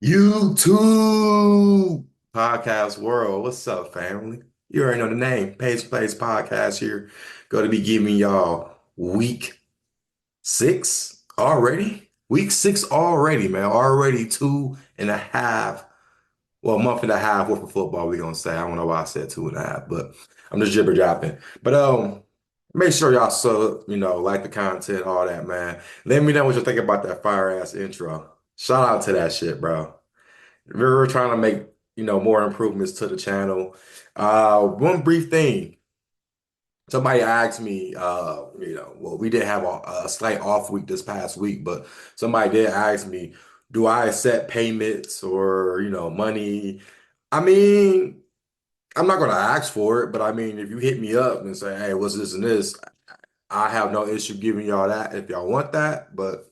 YouTube podcast world. What's up, family? You already know the name. Pace Plays Podcast here. Going to be giving y'all week six already. Week six already, man. Already 2.5. Well, a month and a half worth of football, we're gonna say. I don't know why I said 2.5, but I'm just jibber japping. But make sure y'all like the content, all that, man. Let me know what you think about that fire ass intro. Shout out to that shit, bro. We're trying to make, more improvements to the channel. One brief thing. Somebody asked me, well, we did have a slight off week this past week, but somebody did ask me, do I accept payments or, money? I mean, I'm not going to ask for it, but I mean, if you hit me up and say, hey, what's this and this, I have no issue giving y'all that if y'all want that, but,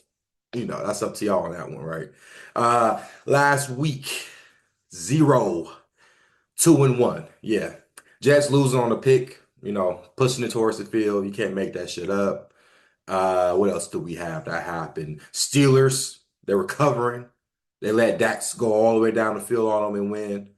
that's up to y'all on that one, right? Last week. 0-2-1. Yeah. Jets losing on the pick, pushing it towards the field. You can't make that shit up. What else do we have that happened? Steelers, they were covering. They let Dax go all the way down the field on them and win.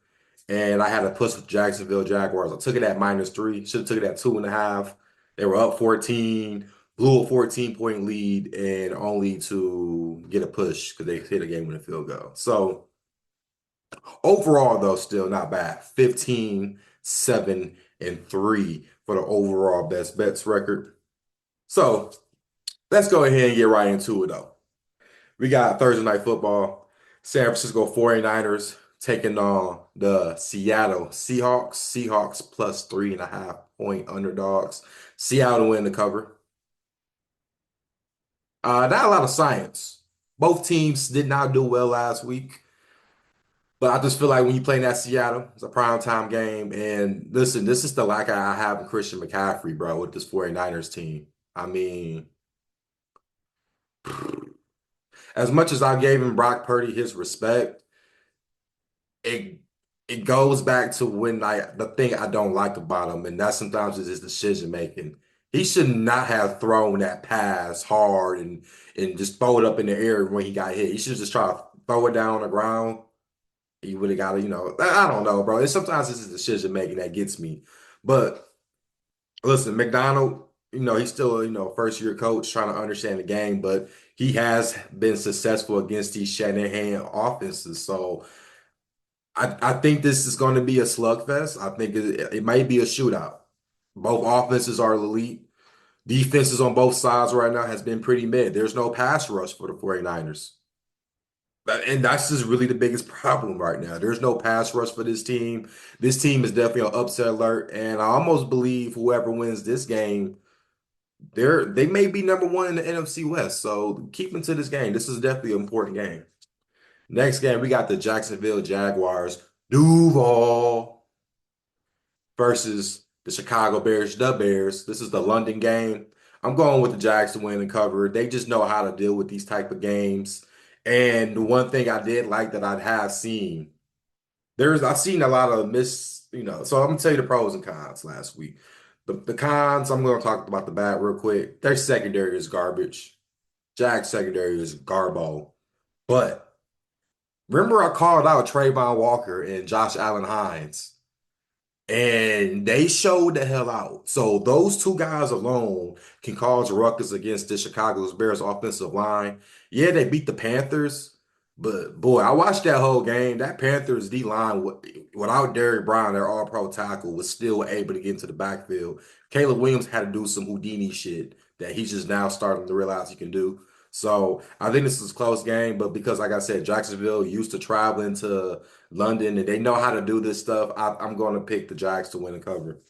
And I had to push with Jacksonville Jaguars. I took it at -3. Should have took it at 2.5. They were up 14, blew a 14-point lead, and only to get a push because they hit a game with a field goal. So overall, though, still not bad. 15, 7, and 3 for the overall best bets record. So let's go ahead and get right into it, though. We got Thursday night football. San Francisco 49ers taking on the Seattle Seahawks. Seahawks plus 3.5 point underdogs. Seattle win the cover. Not a lot of science. Both teams did not do well last week. But I just feel like when you play in that Seattle, it's a prime time game. And listen, this is the lack I have in Christian McCaffrey, bro, with this 49ers team. I mean, as much as I gave him Brock Purdy his respect, it it goes back to when the thing I don't like about him, and that sometimes is his decision making. He should not have thrown that pass hard and just throw it up in the air when he got hit. He should just try to throw it down on the ground. He would have got to, I don't know, bro. Sometimes it's his decision making that gets me. But listen, McDonald, he's still a, first year coach trying to understand the game, but he has been successful against these Shanahan offenses. So I think this is going to be a slugfest. I think it might be a shootout. Both offenses are elite. Defenses on both sides right now has been pretty mid. There's no pass rush for the 49ers. And that's just really the biggest problem right now. There's no pass rush for this team. This team is definitely on upset alert, and I almost believe whoever wins this game, they may be number one in the NFC West. So keep into this game. This is definitely an important game. Next game, we got the Jacksonville Jaguars, Duval versus the Chicago Bears, the Bears. This is the London game. I'm going with the Jags to win and cover. They just know how to deal with these type of games. And the one thing I did like that I have seen, I've seen a lot of so I'm gonna tell you the pros and cons last week. The cons, I'm gonna talk about the bad real quick. Their secondary is garbage. Jags secondary is garbo. But remember I called out Trayvon Walker and Josh Allen Hines. And they showed the hell out. So those two guys alone can cause ruckus against the Chicago Bears offensive line. Yeah, they beat the Panthers, but boy, I watched that whole game. That Panthers D line without Derrick Brown, their all-pro tackle, was still able to get into the backfield. Caleb Williams had to do some Houdini shit that he's just now starting to realize he can do. So I think this is a close game, but because, like I said, Jacksonville used to traveling to London, and they know how to do this stuff. I'm going to pick the Jags to win and cover.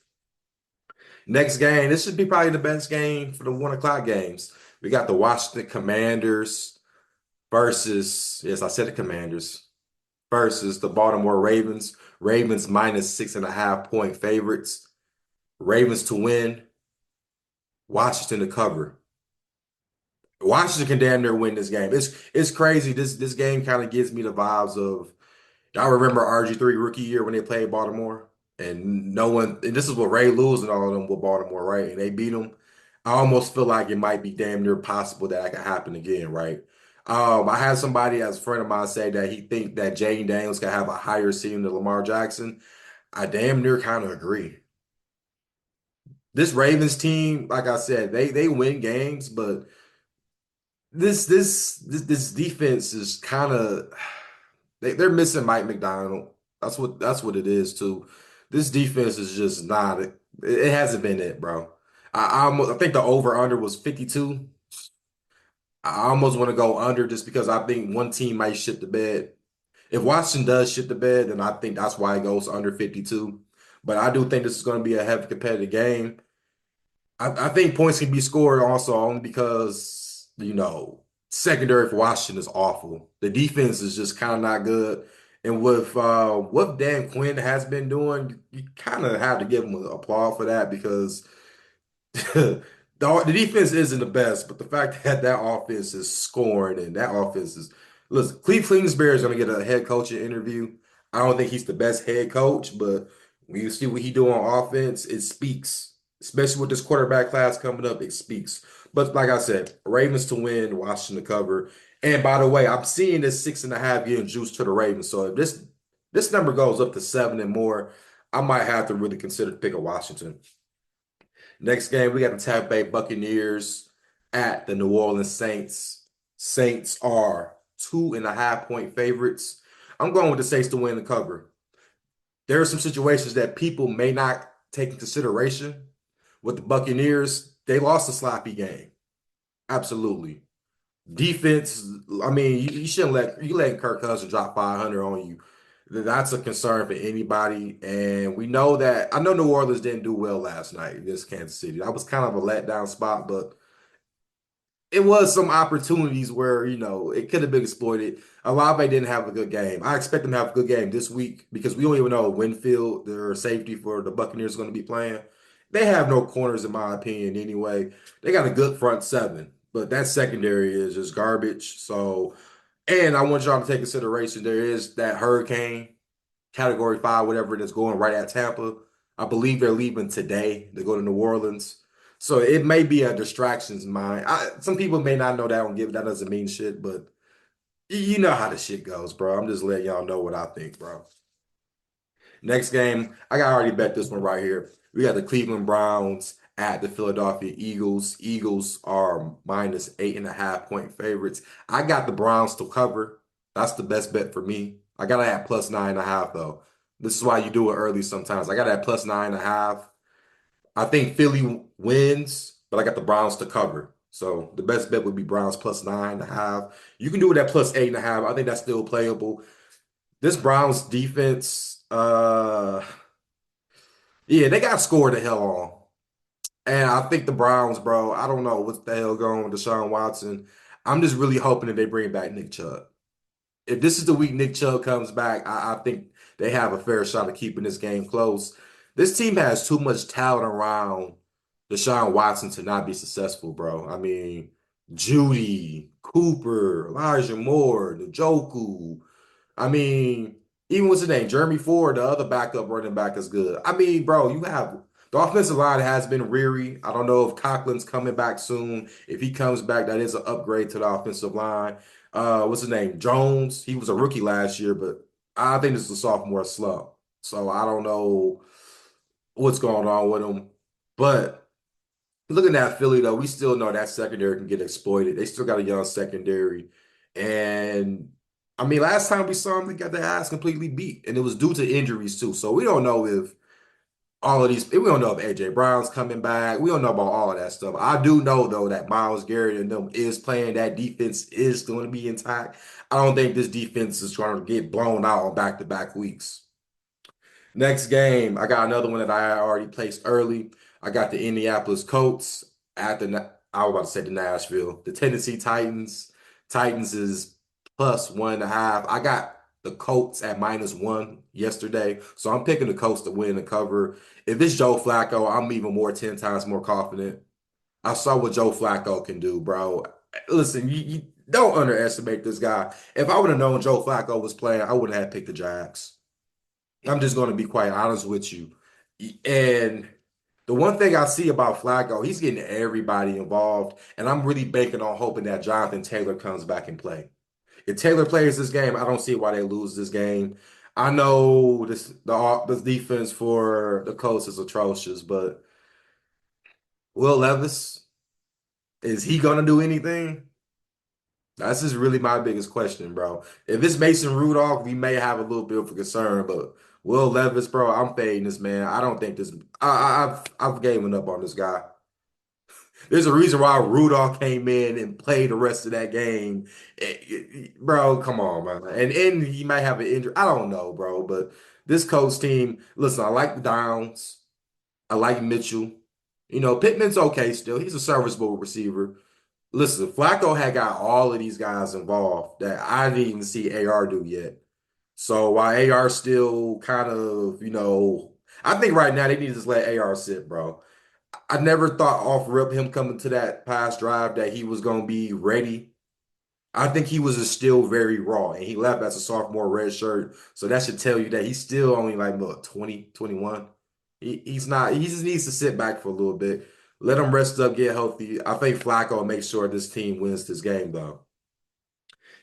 Next game, this should be probably the best game for the 1 o'clock games. We got the Washington Commanders versus, yes, I said the Commanders, versus the Baltimore Ravens. Ravens -6.5 point favorites. Ravens to win, Washington to cover. Washington can damn near win this game. It's crazy. This game kind of gives me the vibes of y'all remember RG3 rookie year when they played Baltimore? And no one, and this is what Ray Lewis and all of them with Baltimore, right? And they beat them. I almost feel like it might be damn near possible that that could happen again, right? I had somebody as a friend of mine say that he think that Jaden Daniels can have a higher ceiling than Lamar Jackson. I damn near kind of agree. This Ravens team, like I said, they win games, but this defense is kind of they're missing Mike McDonald. That's what it is too. This defense is just not it hasn't been it, bro. I think the over under was 52. I almost want to go under just because I think one team might shit the bed. If Washington does shit the bed, then I think that's why it goes under 52. But I do think this is going to be a heavy competitive game. I think points can be scored also only because, secondary for Washington is awful. The defense is just kind of not good. And with what Dan Quinn has been doing, you kind of have to give him an applause for that because the defense isn't the best, but the fact that that offense is scoring and that offense is listen, Cleve Kingsbury is going to get a head coaching interview. I don't think he's the best head coach, but when you see what he do on offense, it speaks. Especially with this quarterback class coming up, it speaks. But like I said, Ravens to win, Washington to cover. And by the way, I'm seeing this 6.5 getting juiced to the Ravens. So if this number goes up to 7 and more, I might have to really consider picking Washington. Next game, we got the Tampa Bay Buccaneers at the New Orleans Saints. Saints are 2.5 point favorites. I'm going with the Saints to win the cover. There are some situations that people may not take in consideration. With the Buccaneers, they lost a sloppy game. Absolutely. Defense, I mean, you shouldn't let Kirk Cousins drop 500 on you. That's a concern for anybody. And we know that I know New Orleans didn't do well last night against Kansas City. That was kind of a letdown spot, but it was some opportunities where, it could have been exploited. Olave didn't have a good game. I expect him to have a good game this week because we don't even know if Winfield, their safety for the Buccaneers, is going to be playing. They have no corners, in my opinion, anyway. They got a good front seven, but that secondary is just garbage. So, and I want y'all to take consideration there is that hurricane, category 5, whatever, that's going right at Tampa. I believe they're leaving today to go to New Orleans. So it may be a distractions mind. Some people may not know that. I don't give that doesn't mean shit, but you know how the shit goes, bro. I'm just letting y'all know what I think, bro. Next game, I got already bet this one right here. We got the Cleveland Browns at the Philadelphia Eagles. Eagles are minus 8.5 point favorites. I got the Browns to cover. That's the best bet for me. I got to add plus 9.5 though. This is why you do it early sometimes. I got to add plus 9.5. I think Philly wins, but I got the Browns to cover. So the best bet would be Browns plus 9.5. You can do it at plus 8.5. I think that's still playable. This Browns defense, yeah, they got scored the hell on. And I think the Browns, bro, I don't know what the hell going with Deshaun Watson. I'm just really hoping that they bring back Nick Chubb. If this is the week Nick Chubb comes back, I think they have a fair shot of keeping this game close. This team has too much talent around Deshaun Watson to not be successful, bro. I mean, Judy, Cooper, Elijah Moore, Njoku. I mean, even what's his name? Jeremy Ford, the other backup running back is good. I mean, bro, you have the offensive line has been weary. I don't know if Conklin's coming back soon. If he comes back, that is an upgrade to the offensive line. What's his name? Jones. He was a rookie last year, but I think this is a sophomore slump. So I don't know what's going on with him. But looking at Philly, though, we still know that secondary can get exploited. They still got a young secondary. And I mean, last time we saw them, they got their ass completely beat. And it was due to injuries, too. So we don't know if all of these, we don't know if AJ Brown's coming back. We don't know about all of that stuff. I do know, though, that Myles Garrett and them is playing. That defense is going to be intact. I don't think this defense is trying to get blown out on back-to-back weeks. Next game, I got another one that I already placed early. I got the Indianapolis Colts at I was about to say the Nashville, the Tennessee Titans. Titans is plus 1.5. I got the Colts at -1 yesterday, so I'm picking the Colts to win the cover. If it's Joe Flacco, I'm even more 10 times more confident. I saw what Joe Flacco can do, bro. Listen, you don't underestimate this guy. If I would have known Joe Flacco was playing, I wouldn't have picked the Jags. I'm just going to be quite honest with you. And The one thing I see about Flacco, he's getting everybody involved, and I'm really banking on hoping that Jonathan Taylor comes back and play. If Taylor plays this game, I don't see why they lose this game. I know the defense for the Colts is atrocious, but Will Levis, is he gonna do anything? That's just really my biggest question, bro. If it's Mason Rudolph, we may have a little bit of a concern, but Will Levis, bro, I'm fading this man. I don't think this. I've given up on this guy. There's a reason why Rudolph came in and played the rest of that game. Bro, come on, man. And he might have an injury. I don't know, bro. But this Colts team, listen, I like Downs. I like Mitchell. You know, Pittman's okay still. He's a serviceable receiver. Listen, Flacco had got all of these guys involved that I didn't even see AR do yet. So while AR still kind of, I think right now they need to just let AR sit, bro. I never thought off rip him coming to that pass drive that he was going to be ready. I think he was still very raw and he left as a sophomore red shirt. So that should tell you that he's still only like, what, 20, 21. He's not, he just needs to sit back for a little bit. Let him rest up, get healthy. I think Flacco will make sure this team wins this game, though.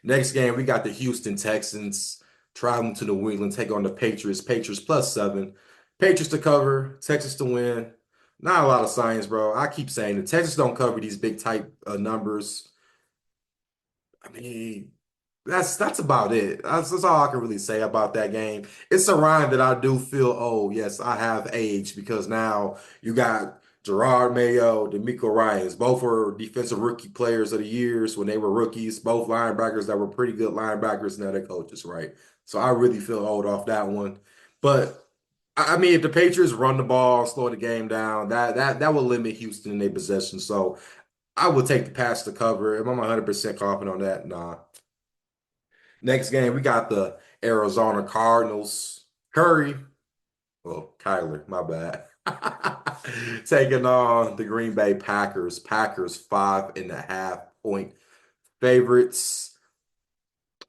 Next game, we got the Houston Texans traveling to New England, take on the Patriots. Patriots +7. Patriots to cover, Texans to win. Not a lot of science, bro. I keep saying the Texans don't cover these big type numbers. I mean, that's about it. That's all I can really say about that game. It's a rhyme that I do feel, oh, yes, I have aged because now you got Gerard Mayo, D'Amico Ryans. Both were defensive rookie players of the years when they were rookies. Both linebackers that were pretty good linebackers. Now they're coaches, right? So I really feel old off that one. But I mean, if the Patriots run the ball, slow the game down, that will limit Houston in their possession. So I would take the pass to cover. Am I 100% confident on that? Nah. Next game, we got the Arizona Cardinals. Curry, well, Kyler, my bad. Taking on the Green Bay Packers. Packers 5.5 point favorites.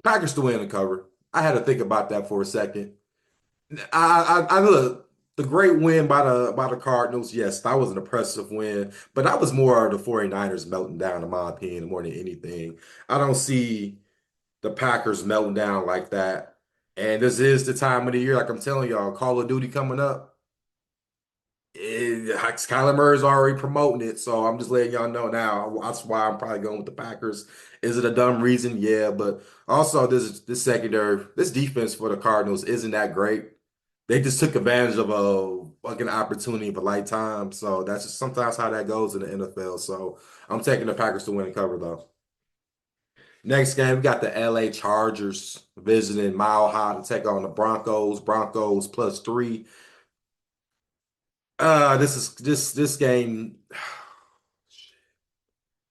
Packers to win the cover. I had to think about that for a second. I look the great win by the Cardinals. Yes, that was an impressive win, but that was more of the 49ers melting down, in my opinion, more than anything. I don't see the Packers melting down like that. And this is the time of the year, like I'm telling y'all, Call of Duty coming up. Kyler Murray's already promoting it, so I'm just letting y'all know now. That's why I'm probably going with the Packers. Is it a dumb reason? Yeah, but also this secondary, this defense for the Cardinals isn't that great. They just took advantage of a fucking opportunity of a lifetime. So that's just sometimes how that goes in the NFL. So I'm taking the Packers to win and cover though. Next game, we got the LA Chargers visiting Mile High to take on the Broncos. Broncos +3. This game.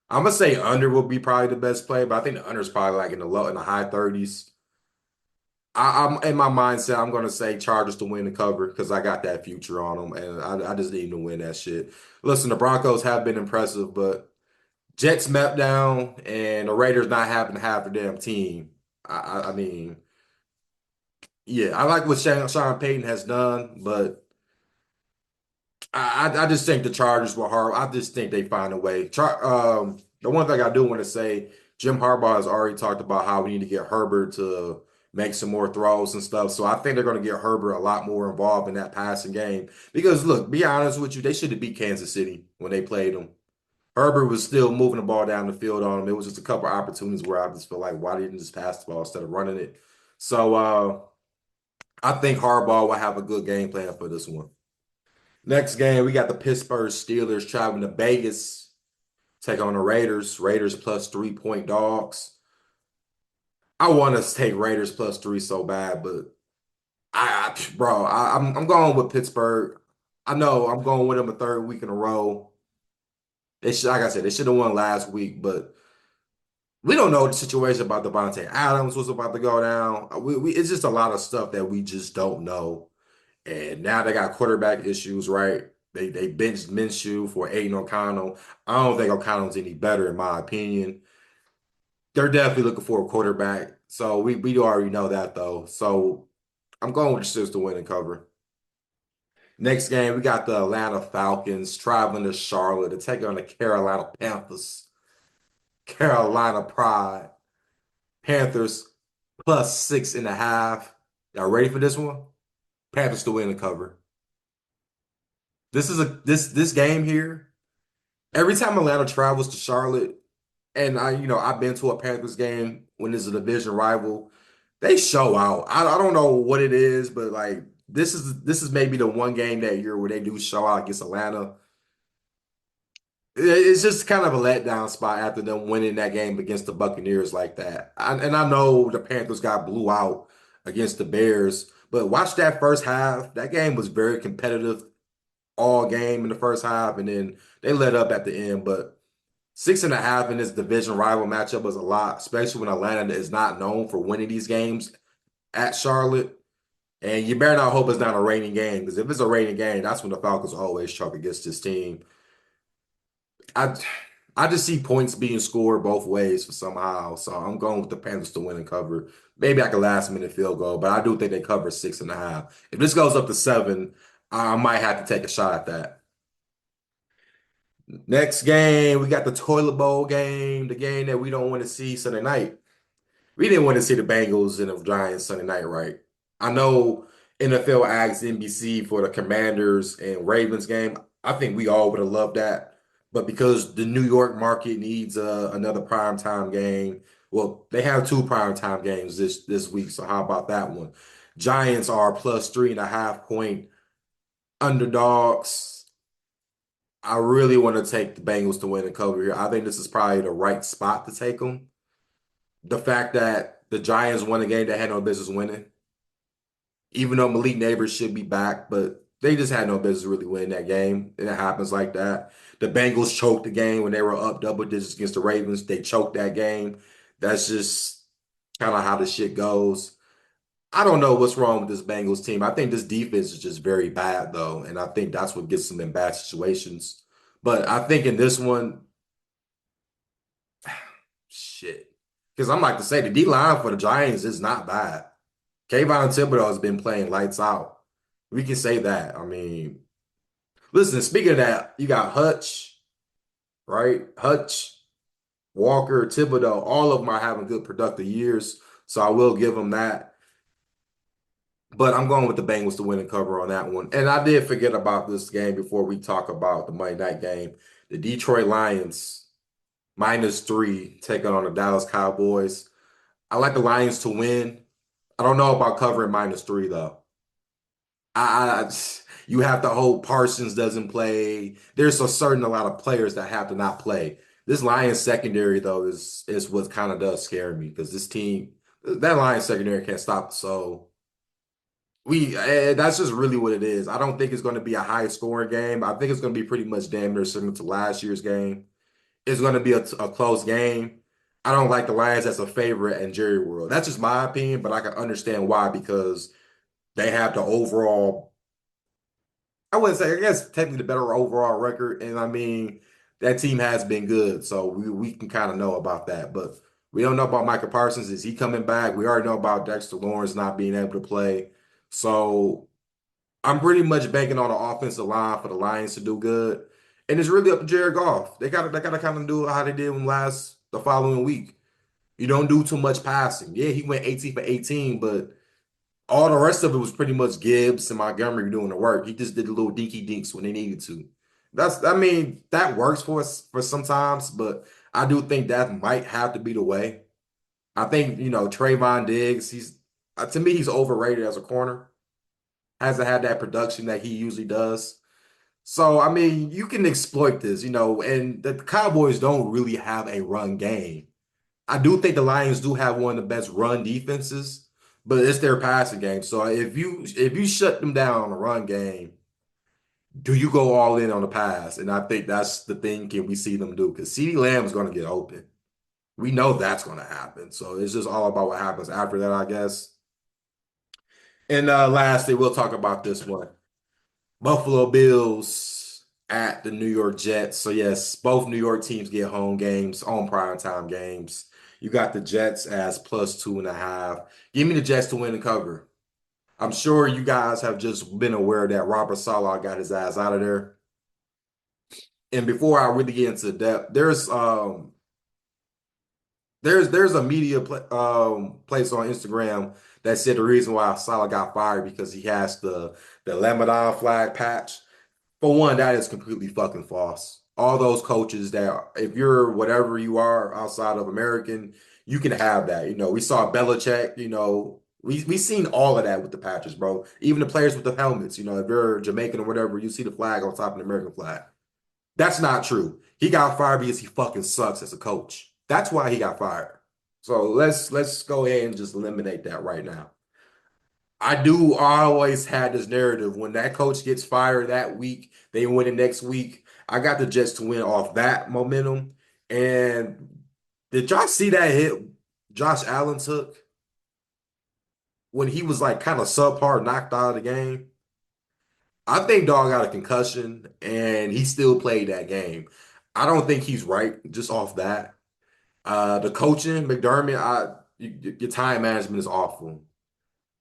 I'm gonna say under will be probably the best play, but I think the under is probably like in the high 30s. I'm in my mindset. I'm gonna say Chargers to win the cover because I got that future on them, and I just need them to win that shit. Listen, the Broncos have been impressive, but Jets meltdown and the Raiders not having half their damn team. I mean, yeah, I like what Sean Payton has done, but I just think the Chargers were hard. I just think they find a way. The one thing I do want to say, Jim Harbaugh has already talked about how we need to get Herbert to make some more throws and stuff. So I think they're going to get Herbert a lot more involved in that passing game. Because look, be honest with you, they should have beat Kansas City when they played them. Herbert was still moving the ball down the field on him. It was just a couple opportunities where I just feel like, why didn't you just pass the ball instead of running it? So I think Harbaugh will have a good game plan for this one. Next game, we got the Pittsburgh Steelers traveling to Vegas, take on the Raiders. Raiders +3 point dogs. I want to take Raiders +3 so bad, but I'm going with Pittsburgh. I know I'm going with them a third week in a row. They should, like I said, they should have won last week, but we don't know the situation about Devontae Adams was about to go down. It's just a lot of stuff that we just don't know. And now they got quarterback issues, right? They benched Minshew for Aiden O'Connell. I don't think O'Connell's any better, in my opinion. They're definitely looking for a quarterback. So we already know that though. So I'm going with the Steelers to win and cover. Next game, we got the Atlanta Falcons traveling to Charlotte to take on the Carolina Panthers. Carolina Pride. Panthers plus 6.5. Y'all ready for this one? Panthers to win the cover. This game here. Every time Atlanta travels to Charlotte, and I've been to a Panthers game when there's a division rival, they show out. I don't know what it is, but like this is maybe the one game that year where they do show out against Atlanta. It's just kind of a letdown spot after them winning that game against the Buccaneers like that. And I know the Panthers got blew out against the Bears, but watch that first half. That game was very competitive all game in the first half, and then they let up at the end. But 6.5 in this division rival matchup was a lot, especially when Atlanta is not known for winning these games at Charlotte. And you better not hope it's not a raining game, because if it's a raining game, that's when the Falcons always choke against this team. I I just see points being scored both ways for somehow. So I'm going with the Panthers to win and cover. Maybe like a last minute field goal, but I do think they cover 6.5. If this goes up to 7, I might have to take a shot at that. Next game, we got the toilet bowl game, the game that we don't want to see Sunday night. We didn't want to see the Bengals and the Giants Sunday night, right? I know NFL asked NBC for the Commanders and Ravens game. I think we all would have loved that. But because the New York market needs another primetime game, well, they have two primetime games this week. So how about that one? Giants are plus 3.5 point underdogs. I really want to take the Bengals to win and cover here. I think this is probably the right spot to take them. The fact that the Giants won a game that had no business winning, even though Malik Neighbors should be back, but they just had no business really winning that game. And it happens like that. The Bengals choked the game when they were up double digits against the Ravens. They choked that game. That's just kind of how the shit goes. I don't know what's wrong with this Bengals team. I think this defense is just very bad, though. And I think that's what gets them in bad situations. But I think in this one, shit. Because I'm like to say, the D line for the Giants is not bad. Kayvon Thibodeau has been playing lights out. We can say that. I mean, listen, speaking of that, you got Hutch, right? Hutch, Walker, Thibodeau, all of them are having good productive years. So I will give them that. But I'm going with the Bengals to win and cover on that one. And I did forget about this game before we talk about the Monday night game. The Detroit Lions -3 taking on the Dallas Cowboys. I like the Lions to win. I don't know about covering -3 though. I you have to hope Parsons doesn't play. There's a lot of players that have to not play. This Lions secondary though is what kind of does scare me because this team, that Lions secondary can't stop. So that's just really what it is. I don't think it's going to be a high scoring game. I think it's going to be pretty much damn near similar to last year's game. It's going to be a close game. I don't like the Lions as a favorite in Jerry World. That's just my opinion, but I can understand why because they have the overall, I wouldn't say, I guess technically the better overall record. And I mean, that team has been good. So we can kind of know about that. But we don't know about Michael Parsons. Is he coming back? We already know about Dexter Lawrence not being able to play. So I'm pretty much banking on the offensive line for the Lions to do good. And it's really up to Jared Goff. They gotta kind of do how they did when the following week. You don't do too much passing. Yeah, he went 18 for 18, but all the rest of it was pretty much Gibbs and Montgomery doing the work. He just did the little dinky dinks when they needed to. I mean, that works for us for sometimes, but I do think that might have to be the way. I think, Trayvon Diggs, to me, he's overrated as a corner. Hasn't had that production that he usually does. So, I mean, you can exploit this, and the Cowboys don't really have a run game. I do think the Lions do have one of the best run defenses, but it's their passing game. So if you shut them down on the run game, do you go all in on the pass? And I think that's the thing can we see them do because CeeDee Lamb is going to get open. We know that's going to happen. So it's just all about what happens after that, I guess. And lastly, we'll talk about this one. Buffalo Bills at the New York Jets. So yes, both New York teams get home games, on primetime games. You got the Jets as plus 2.5. Give me the Jets to win and cover. I'm sure you guys have just been aware that Robert Saleh got his ass out of there. And before I really get into depth, there's a media place on Instagram that said the reason why Salah got fired because he has the Ramadan flag patch. For one, that is completely fucking false. All those coaches that, if you're whatever you are outside of American, you can have that. We saw Belichick. We seen all of that with the patches, bro. Even the players with the helmets. If you're Jamaican or whatever, you see the flag on top of the American flag. That's not true. He got fired because he fucking sucks as a coach. That's why he got fired. So let's go ahead and just eliminate that right now. I always had this narrative when that coach gets fired that week, they win the next week. I got the Jets to win off that momentum. And did y'all see that hit Josh Allen took when he was like kind of subpar, knocked out of the game? I think dog got a concussion and he still played that game. I don't think he's right just off that. The coaching, McDermott, your time management is awful.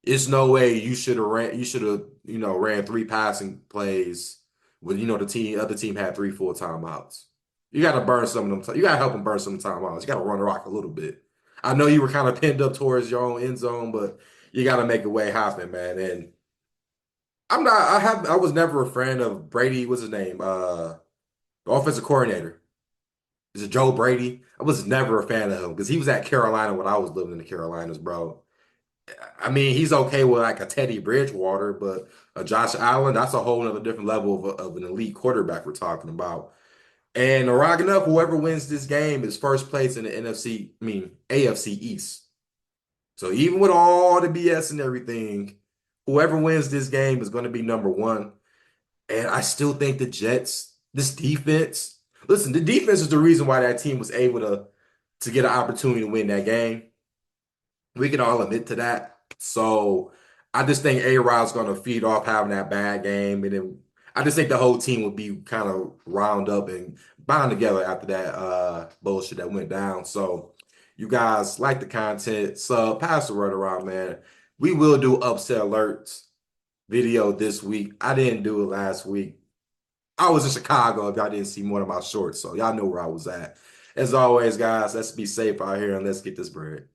It's no way you should have, ran three passing plays when the other team had three full timeouts. You got to burn some of them. You got to help them burn some timeouts. You got to run the rock a little bit. I know you were kind of pinned up towards your own end zone, but you got to make a way happen, man. And I was never a fan of Brady. What's his name? The offensive coordinator. Is it Joe Brady? I was never a fan of him because he was at Carolina when I was living in the Carolinas, bro. I mean, he's okay with like a Teddy Bridgewater, but a Josh Allen, that's a whole other different level of an elite quarterback we're talking about. And rocking up, whoever wins this game is first place in the AFC East. So even with all the BS and everything, whoever wins this game is going to be number one. And I still think the Jets, this defense, listen, the defense is the reason why that team was able to get an opportunity to win that game. We can all admit to that. So I just think A-Rod's going to feed off having that bad game. And then I just think the whole team would be kind of round up and bound together after that bullshit that went down. So you guys like the content, sub, pass the word around, man. We will do upset alerts video this week. I didn't do it last week. I was in Chicago if y'all didn't see one of my shorts, so y'all know where I was at. As always, guys, let's be safe out here and let's get this bread.